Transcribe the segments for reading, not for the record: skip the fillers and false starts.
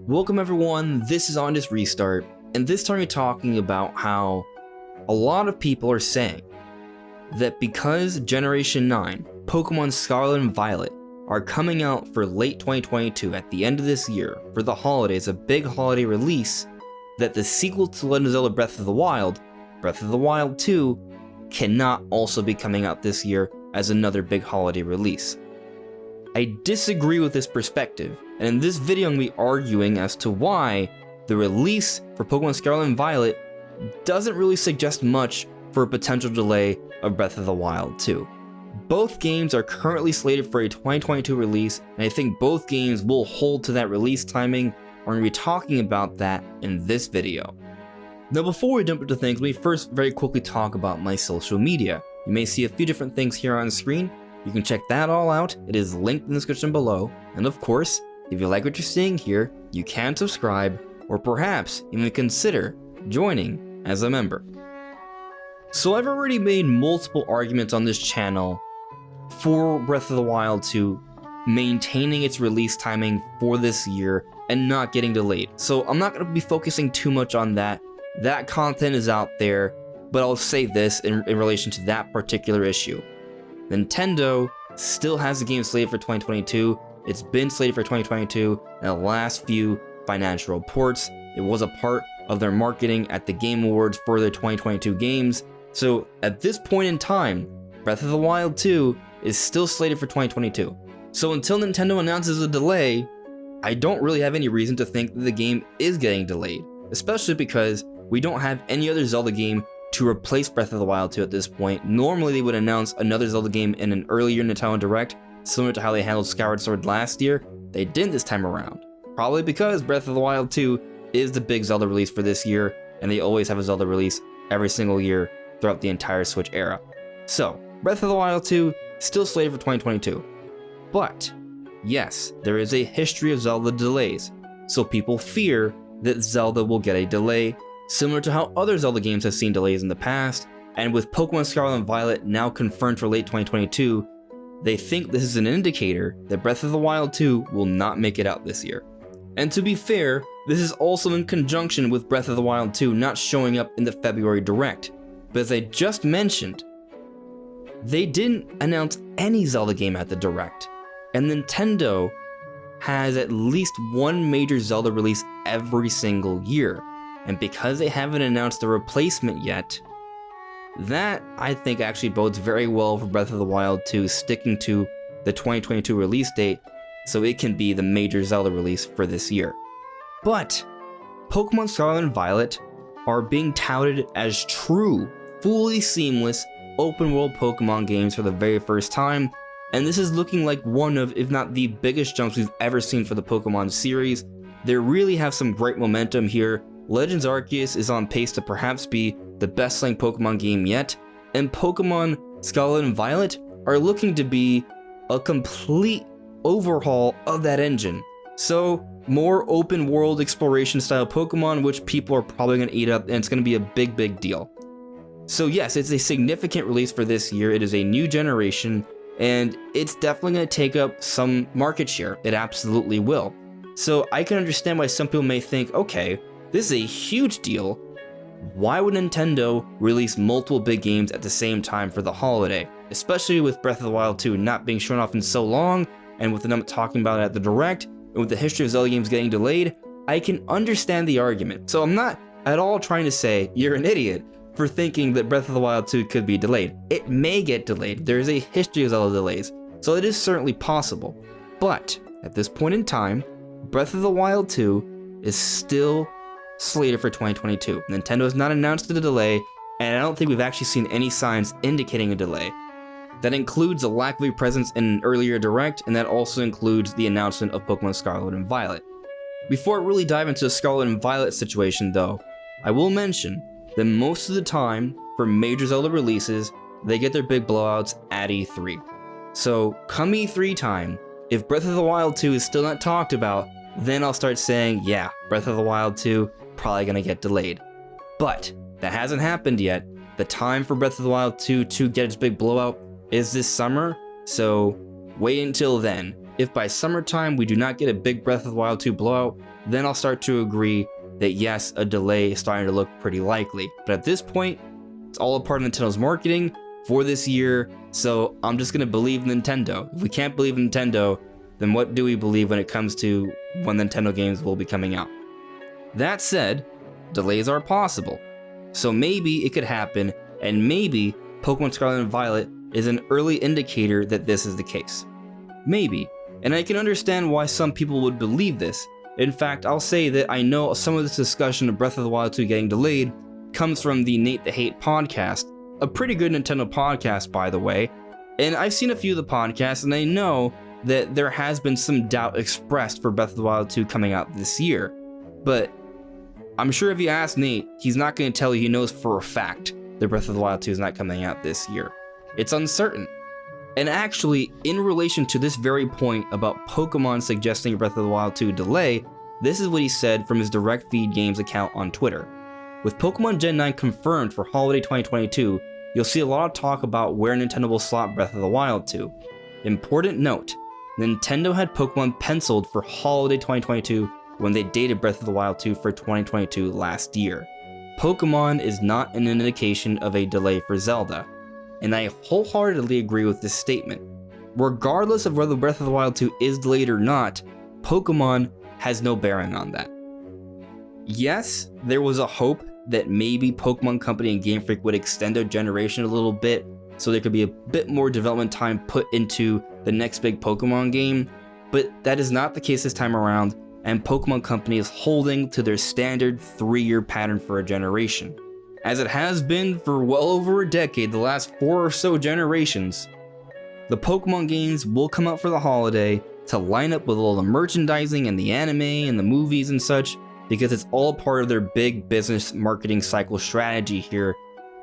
Welcome everyone, this is On This Restart, and this time we're talking about how a lot of people are saying that because Generation 9, Pokémon Scarlet and Violet, are coming out for late 2022 at the end of this year for the holidays, a big holiday release, that the sequel to Legend of Zelda Breath of the Wild, Breath of the Wild 2, cannot also be coming out this year as another big holiday release. I disagree with this perspective, and in this video I'm going to be arguing as to why the release for Pokémon Scarlet and Violet doesn't really suggest much for a potential delay of Breath of the Wild 2. Both games are currently slated for a 2022 release, and I think both games will hold to that release timing. We're going to be talking about that in this video. Now before we jump into things, let me first very quickly talk about my social media. You may see a few different things here on the screen. You can check that all out, it is linked in the description below, and of course, if you like what you're seeing here, you can subscribe, or perhaps even consider joining as a member. So I've already made multiple arguments on this channel for Breath of the Wild 2 maintaining its release timing for this year and not getting delayed. So I'm not going to be focusing too much on that. That content is out there, but I'll say this in relation to that particular issue. Nintendo still has the game slated for 2022. It's been slated for 2022 in the last few financial reports. It was a part of their marketing at the Game Awards for their 2022 games. So at this point in time, Breath of the Wild 2 is still slated for 2022. So until Nintendo announces a delay, I don't really have any reason to think that the game is getting delayed, especially because we don't have any other Zelda game to replace Breath of the Wild 2 at this point. Normally they would announce another Zelda game in an earlier Nintendo Direct, similar to how they handled Skyward Sword last year. They didn't this time around, probably because Breath of the Wild 2 is the big Zelda release for this year, and they always have a Zelda release every single year throughout the entire Switch era. So, Breath of the Wild 2 still slated for 2022. But, yes, there is a history of Zelda delays, so people fear that Zelda will get a delay, similar to how other Zelda games have seen delays in the past, and with Pokémon Scarlet and Violet now confirmed for late 2022, they think this is an indicator that Breath of the Wild 2 will not make it out this year. And to be fair, this is also in conjunction with Breath of the Wild 2 not showing up in the February Direct. But as I just mentioned, they didn't announce any Zelda game at the Direct, and Nintendo has at least one major Zelda release every single year. And because they haven't announced the replacement yet, that I think actually bodes very well for Breath of the Wild 2 sticking to the 2022 release date, so it can be the major Zelda release for this year. But Pokémon Scarlet and Violet are being touted as true, fully seamless, open world Pokémon games for the very first time, and this is looking like one of, if not the biggest jumps we've ever seen for the Pokémon series. They really have some great momentum here. Legends Arceus is on pace to perhaps be the best-selling Pokemon game yet, and Pokemon Scarlet and Violet are looking to be a complete overhaul of that engine. So, more open-world exploration-style Pokemon, which people are probably going to eat up, and it's going to be a big, big deal. So yes, it's a significant release for this year. It is a new generation, and it's definitely going to take up some market share. It absolutely will. So I can understand why some people may think, okay, this is a huge deal. Why would Nintendo release multiple big games at the same time for the holiday? Especially with Breath of the Wild 2 not being shown off in so long, and with them talking about it at the Direct, and with the history of Zelda games getting delayed, I can understand the argument. So I'm not at all trying to say you're an idiot for thinking that Breath of the Wild 2 could be delayed. It may get delayed. There is a history of Zelda delays, so it is certainly possible. But at this point in time, Breath of the Wild 2 is still slated for 2022. Nintendo has not announced a delay, and I don't think we've actually seen any signs indicating a delay. That includes a lack of a presence in an earlier Direct, and that also includes the announcement of Pokémon Scarlet and Violet. Before I really dive into the Scarlet and Violet situation though, I will mention that most of the time, for major Zelda releases, they get their big blowouts at E3. So come E3 time, if Breath of the Wild 2 is still not talked about, then I'll start saying, yeah, Breath of the Wild 2 probably gonna get delayed. But that hasn't happened yet. The time for Breath of the Wild 2 to get its big blowout is this summer, so wait until then. If by summertime we do not get a big Breath of the Wild 2 blowout, then I'll start to agree that yes, a delay is starting to look pretty likely. But at this point, it's all a part of Nintendo's marketing for this year, so I'm just going to believe Nintendo. If we can't believe Nintendo, then what do we believe when it comes to when Nintendo games will be coming out? That said, delays are possible. So maybe it could happen, and maybe Pokémon Scarlet and Violet is an early indicator that this is the case. Maybe. And I can understand why some people would believe this. In fact, I'll say that I know some of this discussion of Breath of the Wild 2 getting delayed comes from the Nate the Hate podcast, a pretty good Nintendo podcast, by the way. And I've seen a few of the podcasts, and I know that there has been some doubt expressed for Breath of the Wild 2 coming out this year. But I'm sure if you ask Nate, he's not going to tell you he knows for a fact that Breath of the Wild 2 is not coming out this year. It's uncertain. And actually, in relation to this very point about Pokemon suggesting a Breath of the Wild 2 delay, this is what he said from his Direct Feed Games account on Twitter. With Pokemon Gen 9 confirmed for holiday 2022, you'll see a lot of talk about where Nintendo will slot Breath of the Wild to. Important note, Nintendo had Pokemon penciled for holiday 2022 when they dated Breath of the Wild 2 for 2022 last year. Pokemon is not an indication of a delay for Zelda, and I wholeheartedly agree with this statement. Regardless of whether Breath of the Wild 2 is delayed or not, Pokemon has no bearing on that. Yes, there was a hope that maybe Pokemon Company and Game Freak would extend their generation a little bit so there could be a bit more development time put into the next big Pokemon game, but that is not the case this time around, and Pokemon Company is holding to their standard 3-year pattern for a generation. As it has been for well over a decade, the last 4 or so generations, the Pokemon games will come out for the holiday to line up with all the merchandising and the anime and the movies and such, because it's all part of their big business marketing cycle strategy here.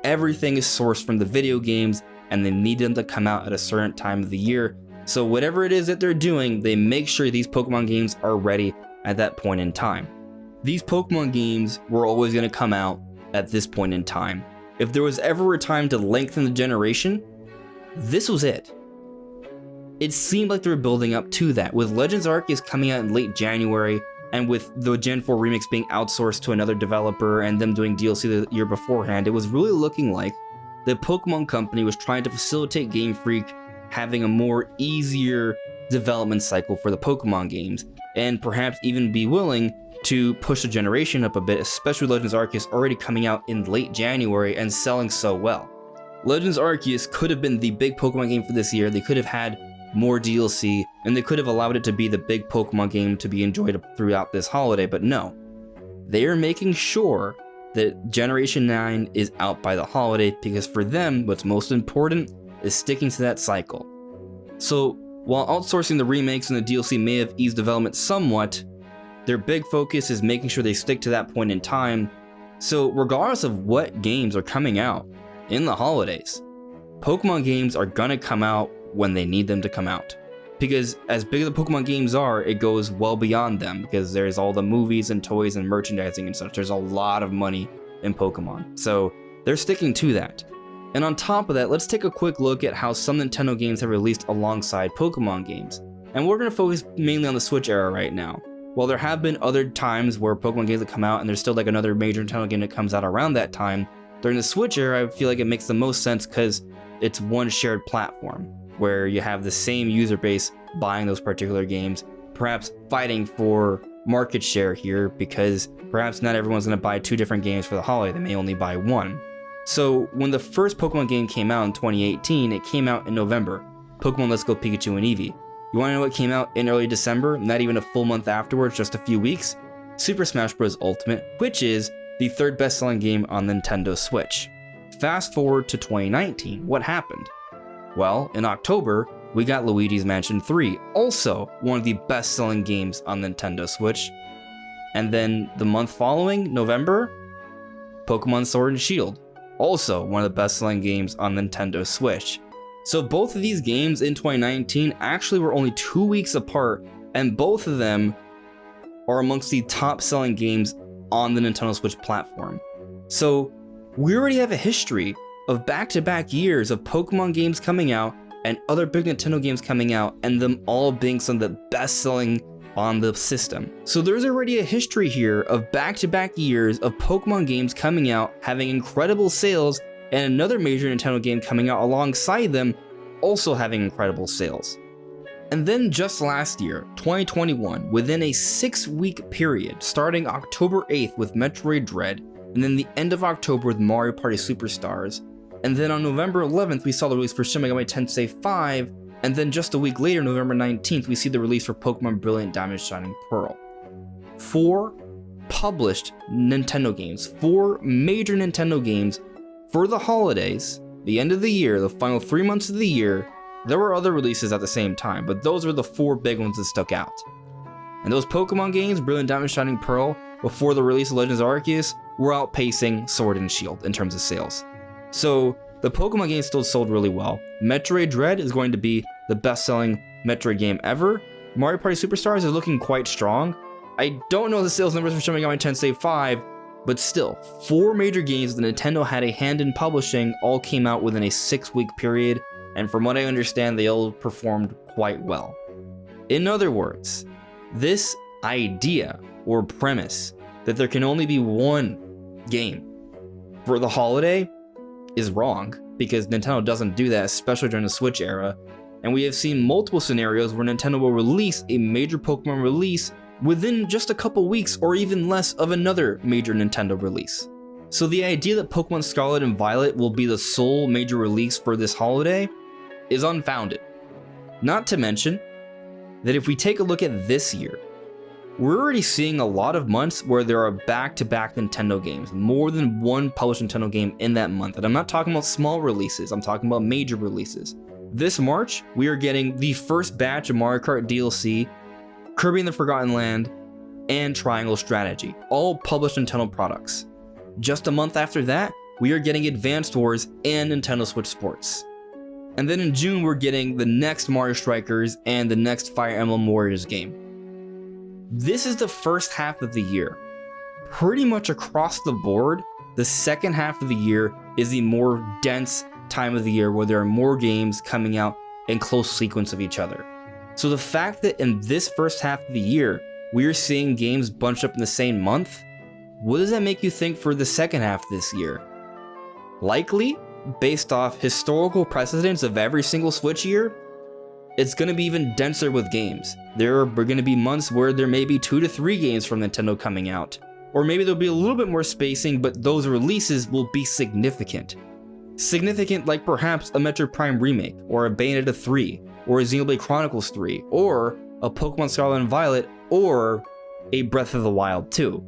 Everything is sourced from the video games, and they need them to come out at a certain time of the year. So whatever it is that they're doing, they make sure these Pokemon games are ready at that point in time. These Pokemon games were always going to come out at this point in time. If there was ever a time to lengthen the generation, this was it. It seemed like they were building up to that, with Legends Arceus coming out in late January, and with the Gen 4 remix being outsourced to another developer and them doing DLC the year beforehand, it was really looking like the Pokemon Company was trying to facilitate Game Freak having a more easier development cycle for the Pokemon games, and perhaps even be willing to push the generation up a bit, especially Legends Arceus already coming out in late January and selling so well. Legends Arceus could have been the big Pokemon game for this year. They could have had more DLC, and they could have allowed it to be the big Pokemon game to be enjoyed throughout this holiday, but no. They are making sure that Generation 9 is out by the holiday, because for them, what's most important is sticking to that cycle. So, while outsourcing the remakes and the DLC may have eased development somewhat, their big focus is making sure they stick to that point in time. So regardless of what games are coming out in the holidays, Pokemon games are gonna come out when they need them to come out. Because as big as the Pokemon games are, it goes well beyond them, because there's all the movies and toys and merchandising and such. There's a lot of money in Pokemon. So they're sticking to that. And on top of that, let's take a quick look at how some Nintendo games have released alongside Pokemon games. And we're gonna focus mainly on the Switch era right now. While there have been other times where Pokemon games that come out and there's still like another major Nintendo game that comes out around that time, during the Switch era, I feel like it makes the most sense because it's one shared platform where you have the same user base buying those particular games, perhaps fighting for market share here, because perhaps not everyone's going to buy 2 different games for the holiday. They may only buy 1. So when the first Pokemon game came out in 2018, it came out in November, Pokemon Let's Go Pikachu and Eevee. You want to know what came out in early December, not even a full month afterwards, just a few weeks? Super Smash Bros. Ultimate, which is the 3rd best-selling game on Nintendo Switch. Fast forward to 2019, what happened? Well, in October, we got Luigi's Mansion 3, also one of the best-selling games on Nintendo Switch. And then the month following, November, Pokemon Sword and Shield, also one of the best-selling games on Nintendo Switch. So both of these games in 2019 actually were only 2 weeks apart, and both of them are amongst the top-selling games on the Nintendo Switch platform. So we already have a history of back-to-back years of Pokemon games coming out and other big Nintendo games coming out, and them all being some of the best selling on the system. So there's already a history here of back-to-back years of Pokemon games coming out, having incredible sales, and another major Nintendo game coming out alongside them, also having incredible sales. And then just last year, 2021, within a 6-week period, starting October 8th with Metroid Dread, and then the end of October with Mario Party Superstars, and then on November 11th we saw the release for Shin Megami Tensei 5, and then just a week later, November 19th, we see the release for Pokemon Brilliant Diamond Shining Pearl. 4 published Nintendo games, 4 major Nintendo games for the holidays, the end of the year, the final 3 months of the year. There were other releases at the same time, but those were the 4 big ones that stuck out. And those Pokemon games, Brilliant Diamond Shining Pearl, before the release of Legends Arceus, were outpacing Sword and Shield in terms of sales. So the Pokemon games still sold really well. Metroid Dread is going to be the best-selling Metroid game ever. Mario Party Superstars is looking quite strong. I don't know the sales numbers for Shin Megami Tensei 5, but still, 4 major games that Nintendo had a hand in publishing all came out within a 6-week period, and from what I understand, they all performed quite well. In other words, this idea or premise that there can only be one game for the holiday is wrong, because Nintendo doesn't do that, especially during the Switch era, and we have seen multiple scenarios where Nintendo will release a major Pokemon release within just a couple weeks or even less of another major Nintendo release. So the idea that Pokemon Scarlet and Violet will be the sole major release for this holiday is unfounded. Not to mention that if we take a look at this year, we're already seeing a lot of months where there are back-to-back Nintendo games, more than one published Nintendo game in that month. And I'm not talking about small releases, I'm talking about major releases. This March, we are getting the first batch of Mario Kart DLC, Kirby and the Forgotten Land, and Triangle Strategy, all published Nintendo products. Just a month after that, we are getting Advanced Wars and Nintendo Switch Sports. And then in June, we're getting the next Mario Strikers and the next Fire Emblem Warriors game. This is the first half of the year. Pretty much across the board, the second half of the year is the more dense time of the year where there are more games coming out in close sequence of each other. So the fact that in this first half of the year, we are seeing games bunched up in the same month, what does that make you think for the second half of this year? Likely, based off historical precedents of every single Switch year, it's going to be even denser with games. There are going to be months where there may be 2 to 3 games from Nintendo coming out. Or maybe there'll be a little bit more spacing, but those releases will be significant. Significant like perhaps a Metroid Prime remake, or a Bayonetta 3, or a Xenoblade Chronicles 3, or a Pokemon Scarlet and Violet, or a Breath of the Wild 2.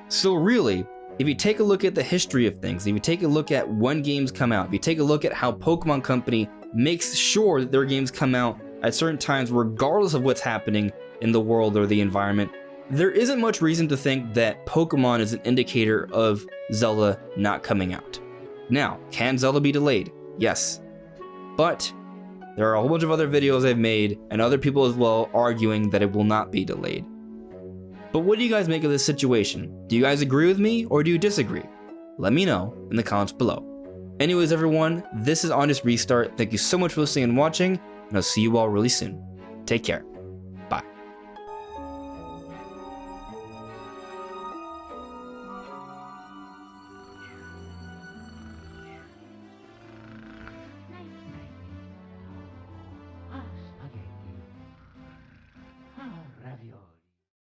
So really, if you take a look at the history of things, if you take a look at when games come out, if you take a look at how Pokemon Company makes sure that their games come out at certain times regardless of what's happening in the world or the environment, there isn't much reason to think that Pokemon is an indicator of Zelda not coming out. Now, can Zelda be delayed? Yes. But there are a whole bunch of other videos I've made and other people as well arguing that it will not be delayed. But what do you guys make of this situation? Do you guys agree with me or do you disagree? Let me know in the comments below. Anyways everyone, this is Honest Restart. Thank you so much for listening and watching, and I'll see you all really soon. Take care.